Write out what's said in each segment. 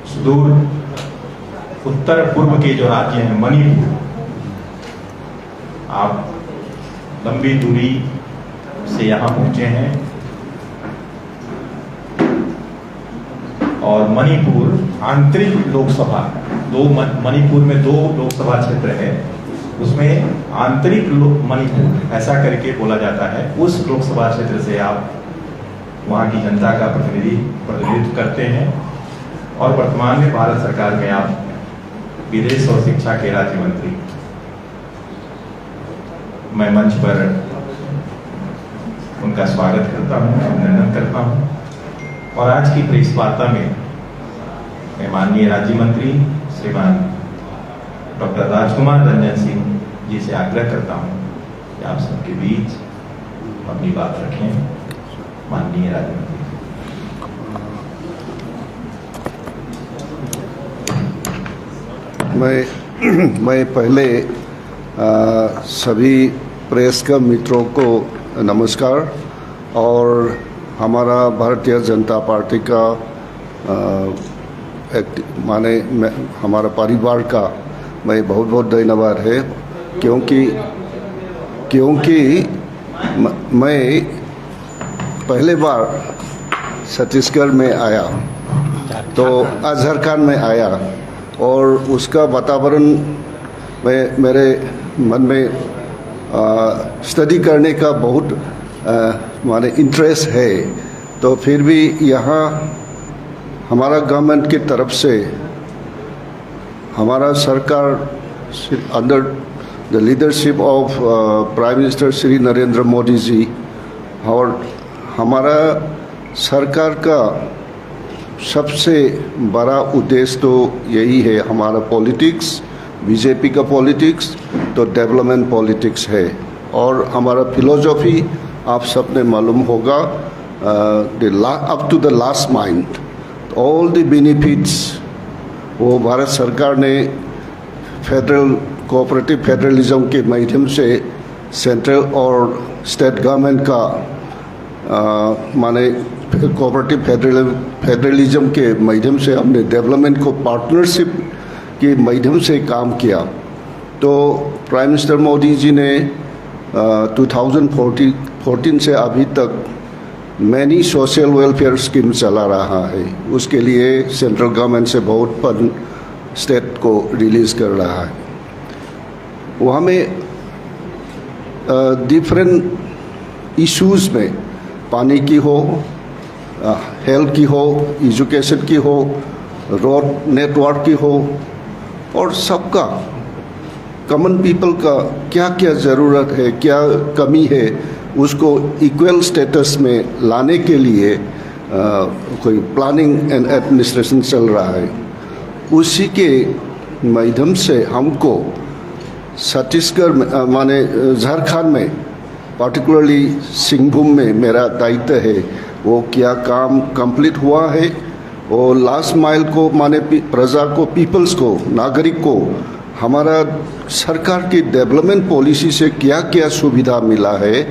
सुदूर उत्तर पूर्व के जो राज्य हैं मणिपुर, आप लंबी दूरी से यहाँ पहुंचे हैं और मणिपुर आंतरिक लोकसभा मणिपुर में 2 लोकसभा क्षेत्र है, उसमें आंतरिक मणिपुर ऐसा करके बोला जाता है। उस लोकसभा क्षेत्र से आप वहाँ की जनता का प्रतिनिधित्व करते हैं और वर्तमान में भारत सरकार में आप विदेश और शिक्षा के राज्य मंत्री। मैं मंच पर उनका स्वागत करता हूँ, अभिनंदन करता हूँ और आज की प्रेस वार्ता में मैं माननीय राज्य मंत्री श्रीमान डॉक्टर राजकुमार रंजन सिंह जी से आग्रह करता हूँ कि आप सबके बीच अपनी बात रखें। माननीय राज्य मंत्री। मैं पहले सभी प्रेस का मित्रों को नमस्कार और हमारा भारतीय जनता पार्टी का हमारा परिवार का मैं बहुत बहुत धन्यवाद है, क्योंकि मैं पहले बार छत्तीसगढ़ में आया तो झारखंड में आया और उसका वातावरण में मेरे मन में स्टडी करने का बहुत इंटरेस्ट है। तो फिर भी यहाँ हमारा गवर्नमेंट की तरफ से हमारा सरकार under the leadership of prime minister Shri Narendra Modi ji और हमारा सरकार का सबसे बड़ा उद्देश्य तो यही है, हमारा पॉलिटिक्स बीजेपी का पॉलिटिक्स तो डेवलपमेंट पॉलिटिक्स है और हमारा फिलोसॉफी आप सबने मालूम होगा, up to the last mind all the benefits वो भारत सरकार ने फेडरल कोऑपरेटिव फेडरलिज्म के माध्यम से सेंट्रल और स्टेट गवर्नमेंट का कोऑपरेटिव फेडरलिज्म के माध्यम से हमने डेवलपमेंट को पार्टनरशिप के माध्यम से काम किया। तो प्राइम मिनिस्टर मोदी जी ने 2014 से अभी तक मैनी सोशल वेलफेयर स्कीम चला रहा है। उसके लिए सेंट्रल गवर्नमेंट से बहुत फंड स्टेट को रिलीज़ कर रहा है। वहाँ में डिफरेंट इश्यूज़ में पानी की हो, हेल्थ की हो, एजुकेशन की हो, रोड नेटवर्क की हो और सबका कॉमन पीपल का क्या क्या ज़रूरत है, क्या कमी है, उसको इक्वल स्टेटस में लाने के लिए कोई प्लानिंग एंड एडमिनिस्ट्रेशन चल रहा है। उसी के माध्यम से हमको छत्तीसगढ़ में झारखंड में पार्टिकुलरली सिंहभूम में मेरा दायित्व है, वो क्या काम कंप्लीट हुआ है और लास्ट माइल को प्रजा को, पीपल्स को, नागरिक को हमारा सरकार की डेवलपमेंट पॉलिसी से क्या क्या सुविधा मिला है,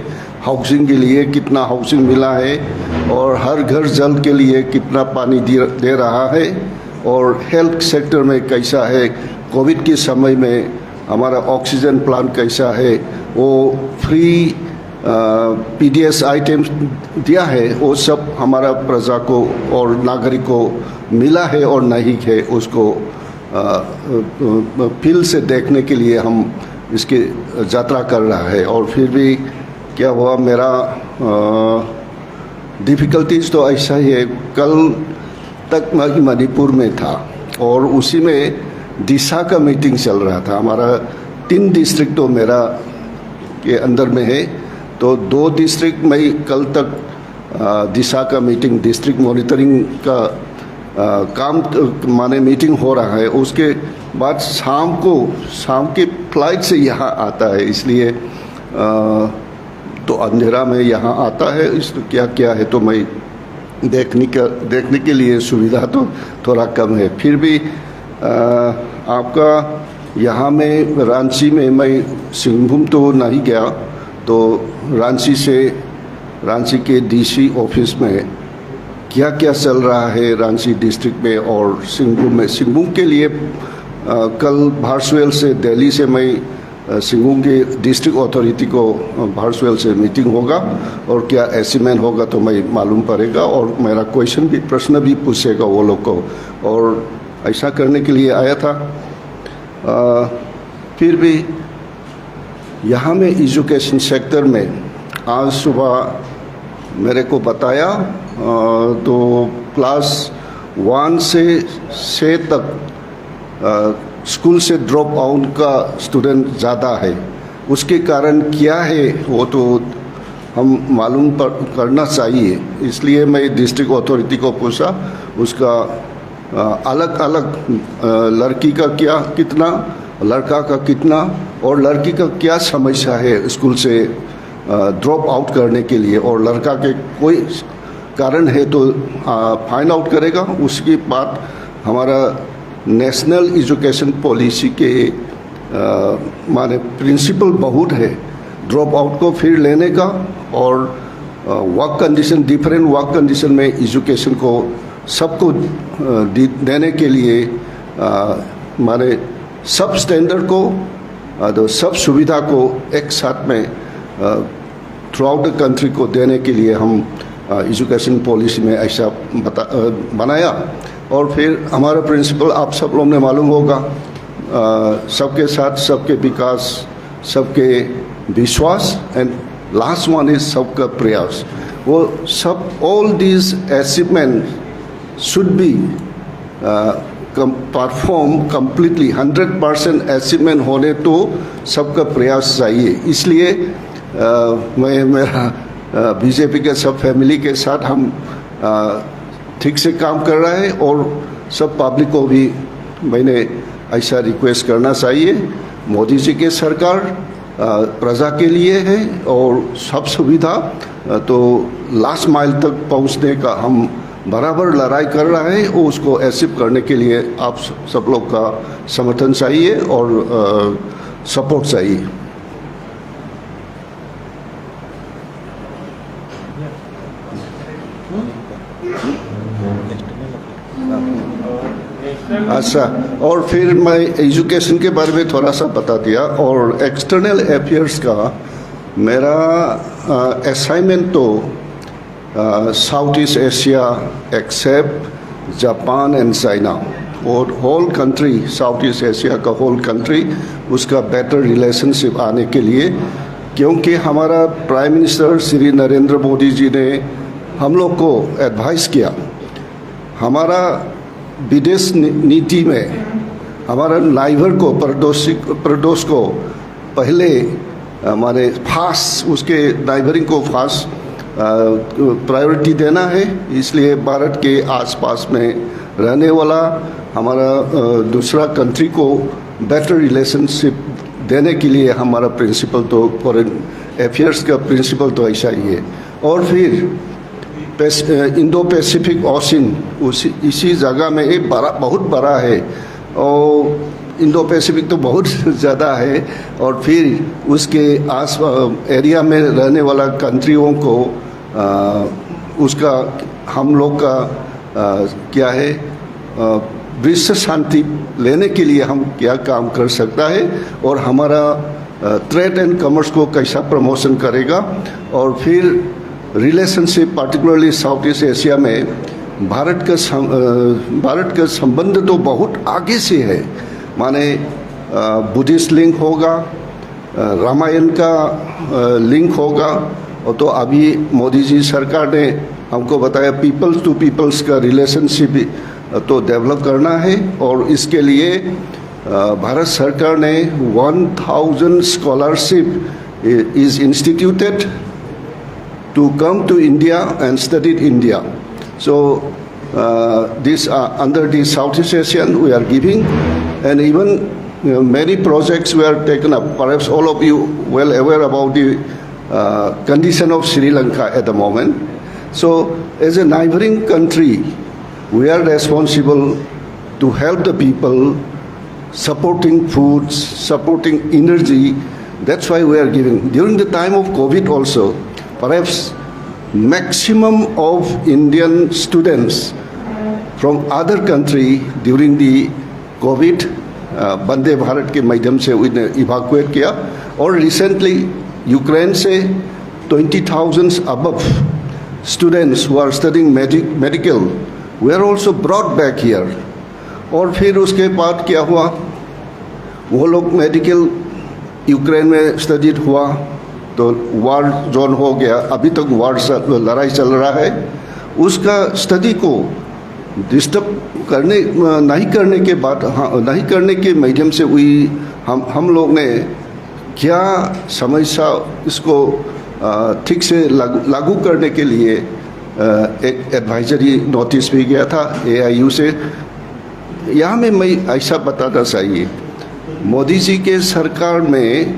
हाउसिंग के लिए कितना हाउसिंग मिला है और हर घर जल के लिए कितना पानी दे रहा है और हेल्थ सेक्टर में कैसा है, कोविड के समय में हमारा ऑक्सीजन प्लांट कैसा है, वो फ्री पीडीएस आइटम्स दिया है, वो सब हमारा प्रजा को और नागरिक को मिला है और नहीं है, उसको फील्ड से देखने के लिए हम इसकी यात्रा कर रहा है। और फिर भी क्या हुआ, मेरा डिफ़िकल्टीज तो ऐसा ही है। कल तक मैं मणिपुर में था और उसी में दिशा का मीटिंग चल रहा था। हमारा 3 डिस्ट्रिक्ट तो मेरा के अंदर में है, तो 2 डिस्ट्रिक्ट में कल तक दिशा का मीटिंग, डिस्ट्रिक्ट मॉनिटरिंग का काम मीटिंग हो रहा है। उसके बाद शाम के फ्लाइट से यहाँ आता है, इसलिए तो अंधेरा में यहाँ आता है। इस क्या क्या है तो मैं देखने के लिए सुविधा तो थोड़ा कम है। फिर भी आपका यहाँ में रांची में मैं सिंहभूम तो नहीं गया, तो रांची के डीसी ऑफिस में क्या क्या चल रहा है रांची डिस्ट्रिक्ट में और सिंगभूम में। सिंगभूम के लिए कल भारसुएल से दिल्ली से मैं सिंगभूम की डिस्ट्रिक्ट अथॉरिटी को भारसुएल से मीटिंग होगा और क्या एस्टीमेट होगा तो मैं मालूम पड़ेगा और मेरा प्रश्न भी पूछेगा वो लोग को, और ऐसा करने के लिए आया था। फिर भी यहाँ में एजुकेशन सेक्टर में आज सुबह मेरे को बताया तो क्लास 1 से 6 तक स्कूल से ड्रॉप आउट का स्टूडेंट ज़्यादा है। उसके कारण क्या है वो तो हम मालूम करना चाहिए, इसलिए मैं डिस्ट्रिक्ट अथॉरिटी को पूछा। उसका अलग अलग लड़की का कितना, लड़का का कितना और लड़की का क्या समस्या है स्कूल से ड्रॉप आउट करने के लिए, और लड़का के कोई कारण है तो फाइंड आउट करेगा। उसके बाद हमारा नेशनल एजुकेशन पॉलिसी के माने प्रिंसिपल बहुत है ड्रॉप आउट को फिर लेने का, और work condition, different work condition में एजुकेशन को सबको देने के लिए माने सब स्टैंडर्ड को तो सब सुविधा को एक साथ में थ्रू आउट द कंट्री को देने के लिए हम एजुकेशन पॉलिसी में ऐसा बनाया। और फिर हमारा प्रिंसिपल आप सब लोगों ने मालूम होगा, सबके साथ सबके विकास, सबके विश्वास, एंड लास्ट वन इज सबका प्रयास। वो सब all these achievement should be perform completely 100% achievement होने तो सबका प्रयास चाहिए। इसलिए मैं मेरा बीजेपी के सब फैमिली के साथ हम ठीक से काम कर रहा है, और सब पब्लिक को भी मैंने ऐसा रिक्वेस्ट करना चाहिए। मोदी जी के सरकार प्रजा के लिए है और सब सुविधा तो लास्ट माइल तक पहुंचने का हम बराबर लड़ाई कर रहा है, और उसको अचीव करने के लिए आप सब लोग का समर्थन चाहिए और सपोर्ट चाहिए। अच्छा, और फिर मैं एजुकेशन के बारे में थोड़ा सा बता दिया, और एक्सटर्नल अफेयर्स का मेरा असाइनमेंट तो south east Asia except Japan and China, और whole country south east Asia का होल कंट्री उसका बेटर रिलेशनशिप आने के लिए, क्योंकि हमारा प्राइम मिनिस्टर श्री नरेंद्र मोदी जी ने हम लोग को एडवाइस किया। हमारा विदेश नीति में हमारा नाइबर को पड़ोस को पहले हमारे फास्ट उसके नाइबरिंग को फास्ट प्रायोरिटी देना है। इसलिए भारत के आसपास में रहने वाला हमारा दूसरा कंट्री को बेटर रिलेशनशिप देने के लिए हमारा प्रिंसिपल तो फॉरेन अफेयर्स का प्रिंसिपल तो ऐसा ही है। और फिर इंडो पैसिफिक ओशन इसी जगह में एक बहुत बड़ा है, और इंडो पैसिफिक तो बहुत ज़्यादा है, और फिर उसके आस एरिया में रहने वाला कंट्रियों को उसका हम लोग का क्या है विश्व शांति लेने के लिए हम क्या काम कर सकता है, और हमारा ट्रेड एंड कॉमर्स को कैसा प्रमोशन करेगा। और फिर relationship particularly south east Asia में भारत का संबंध तो बहुत आगे से है, माने बुद्धिस्ट लिंक होगा, रामायण का लिंक होगा, और तो अभी मोदी जी सरकार ने हमको बताया पीपल्स टू पीपल्स का रिलेशनशिप तो डेवलप करना है, और इसके लिए भारत सरकार ने 1000 scholarship is instituted to come to India and study India. So this under the Southeast Asian we are giving, and even many projects were taken up. Perhaps all of you well aware about the condition of Sri Lanka at the moment. So as a neighboring country, we are responsible to help the people, supporting foods, supporting energy. That's why we are giving. During the time of COVID also, perhaps maximum of Indian students from other country during the COVID Vande Bharat के माध्यम से उन्हें evacuate किया और recently Ukraine से 20,000 above students who are studying medical were also brought back here. और फिर उसके बाद क्या हुआ, वो लोग मेडिकल यूक्रेन में स्टडीड हुआ तो वार जोन हो गया, अभी तक वार लड़ाई चल रहा है, उसका स्टडी को डिस्टर्ब करने नहीं करने के बाद नहीं करने के माध्यम से हम लोग ने क्या समस्या इसको ठीक से लागू करने के लिए एक एडवाइजरी नोटिस भी गया था AIU से। यहाँ में मैं ऐसा बताना चाहिए, मोदी जी के सरकार में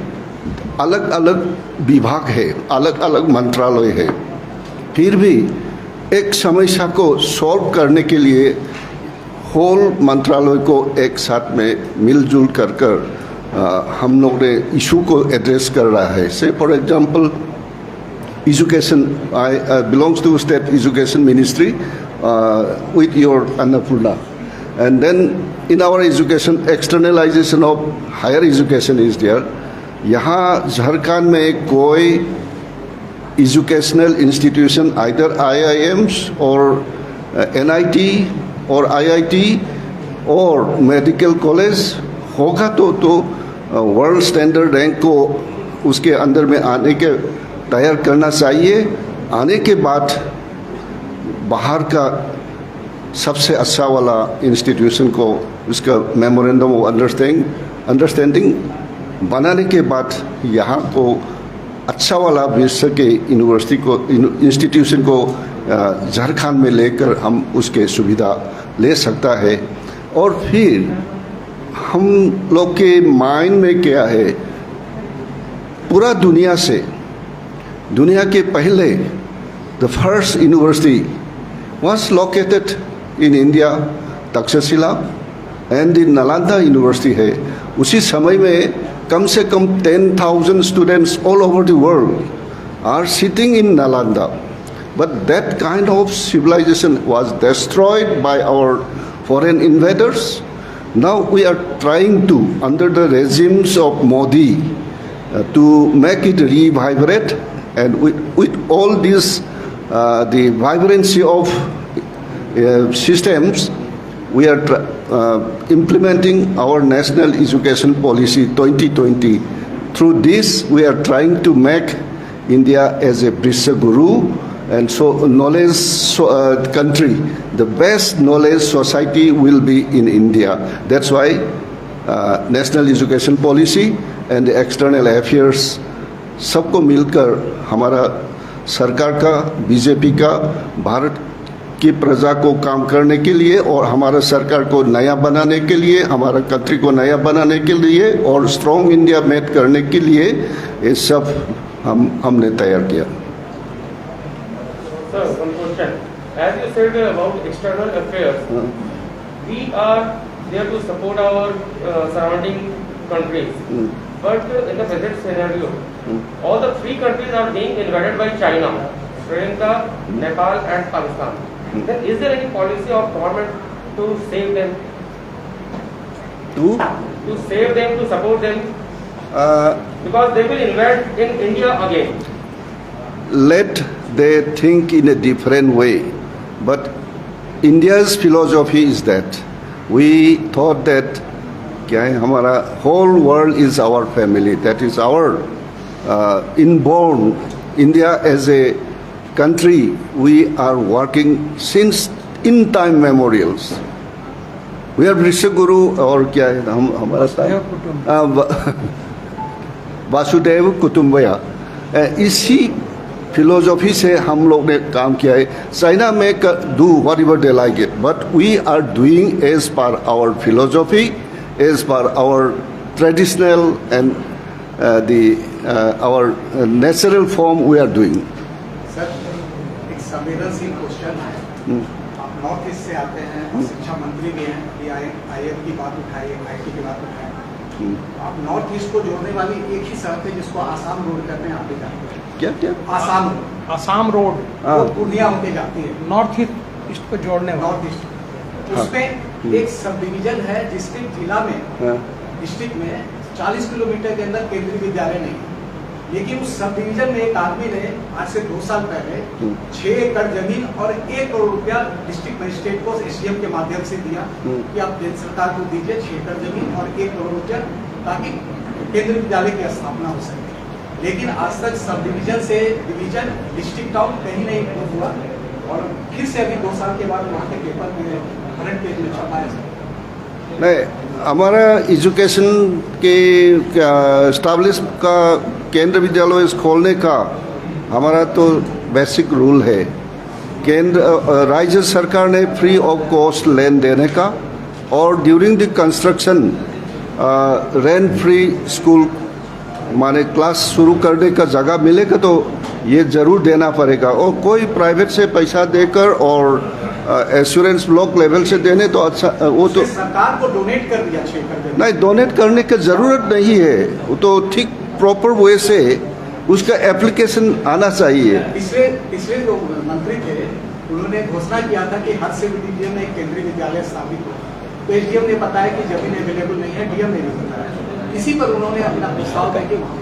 अलग अलग विभाग है, अलग अलग मंत्रालय है, फिर भी एक समस्या को सॉल्व करने के लिए होल मंत्रालय को एक साथ में मिलजुल कर हम लोग ने इशू को एड्रेस कर रहा है। Say for example education, I belongs to state education ministry with your Annapurna, and then in our education externalization of higher education is there. यहाँ झारखंड में कोई एजुकेशनल इंस्टीट्यूशन आइदर IIMs और NIT और IIT और medical college होगा तो world standard rank को उसके अंदर में आने के तैयार करना चाहिए। आने के बाद बाहर का सबसे अच्छा वाला इंस्टीट्यूशन को उसका मेमोरेंडम ऑफ अंडरस्टैंडिंग बनाने के बाद यहाँ को अच्छा वाला विश्व के यूनिवर्सिटी को इंस्टीट्यूशन को झारखंड में लेकर हम उसके सुविधा ले सकता है। और फिर हम लोग के माइंड में क्या है, पूरा दुनिया के पहले the first university was located in India, Takshashila, and in Nalanda university है। उसी समय में कम से कम 10,000 students all over the world are sitting in Nalanda. But that kind of civilization was destroyed by our foreign invaders. Now we are trying to, under the regimes of Modi, to make it revibrate, and with all this, the vibrancy of systems, we are implementing our National Education Policy 2020. Through this, we are trying to make India as a Brishya Guru and so knowledge country. The best knowledge society will be in India. That's why National Education Policy and the External Affairs सबको मिलकर हमारा सरकार का, BJP का, भारत की प्रजा को काम करने के लिए और हमारा सरकार को नया बनाने के लिए, हमारा कंट्री को नया बनाने के लिए और स्ट्रॉन्ग इंडिया मेड करने के लिए ये सब हमने तैयार किया। Sir, one question. As you said about external affairs, we are there to support our surrounding countries. But in the present scenario, all the three countries are being invaded by China, Sri Lanka, Nepal, and Pakistan. Then is there any policy of government to save them? To save them, to support them? Because they will invade in India again. Let they think in a different way. But India's philosophy is that we thought that क्या है, हमारा whole world is our family. That is our inborn India as a country. We are working since in time memorials. We are Brishya Guru और क्या है हम हमारा वासुदेव कुटुंबया, इसी philosophy से हम लोग ने काम किया है। चाइना में do whatever they like it, but we are doing as per our philosophy, as per our traditional and our natural form we are doing. Sir, एक संवेदनशील क्वेश्चन है। आप नॉर्थ ईस्ट से आते हैं और शिक्षा मंत्री भी हैं, IIM की बात उठाई, IT की बात उठाई। आप नॉर्थ ईस्ट को जोड़ने वाली एक ही सड़क है जिसको आसाम रोड कहते हैं, आप भी जानते हैं। क्या क्या आसाम आसाम रोड हाँ। वो पूर्णिया होके जाती है नॉर्थ ईस्ट को जोड़ने वाला। नॉर्थ ईस्ट उसमें एक सब डिवीजन है डिस्ट्रिक्ट जिला में हाँ, डिस्ट्रिक्ट में 40 किलोमीटर के अंदर केंद्रीय विद्यालय नहीं है। लेकिन उस सब डिवीजन में एक आदमी ने आज से 2 साल पहले 6 एकड़ जमीन और 1 करोड़ रुपया डिस्ट्रिक्ट मजिस्ट्रेट को एसडीएम के माध्यम से दिया कि आप केंद्र सरकार को दीजिए 6 एकड़ जमीन और 1 करोड़ रुपया ताकि केंद्रीय विद्यालय की स्थापना हो सके। लेकिन आज तक सब डिवीजन से डिवीजन डिस्ट्रिक्ट टाउन कहीं नहीं इम्प्रूव हुआ और फिर से अभी 2 साल के बाद वहाँ के पेपर में फ्रंट पेज में छपाया जाए। नहीं, हमारा एजुकेशन के एस्टाब्लिश का केंद्र विद्यालय खोलने का हमारा तो बेसिक रूल है। केंद्र राज्य सरकार ने फ्री ऑफ कॉस्ट लैंड देने का और during the construction rent free school माने क्लास शुरू करने का जगह मिलेगा तो ये जरूर देना पड़ेगा। और कोई प्राइवेट से पैसा देकर और एश्योरेंस ब्लॉक लेवल से देने तो अच्छा वो तो सरकार को डोनेट कर दिया 6 एकड़ जमीन। नहीं, डोनेट करने की ज़रूरत नहीं है। वो तो ठीक प्रॉपर वे से उसका एप्लीकेशन आना चाहिए। पिछले जो मंत्री थे उन्होंने घोषणा किया था कि हर सिविल डिवीजन में एक केंद्रीय विद्यालय स्थापित हो। तो एसडीएम ने बताया कि जमीन अवेलेबल नहीं है, डीएम ने भी बताया। इसी पर उन्होंने अपना प्रस्ताव करके वहाँ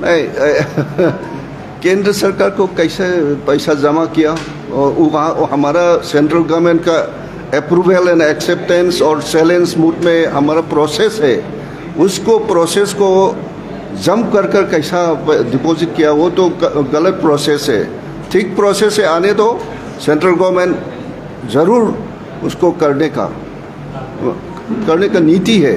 नहीं, केंद्र सरकार को कैसे पैसा जमा किया और वहाँ हमारा सेंट्रल गवर्नमेंट का अप्रूवल एंड एक्सेप्टेंस और सेलेंस मूड में हमारा प्रोसेस है। उसको प्रोसेस को जंप कर कैसा डिपॉजिट किया वो तो गलत प्रोसेस है। ठीक प्रोसेस से आने दो, सेंट्रल गवर्नमेंट ज़रूर उसको करने का नीति है।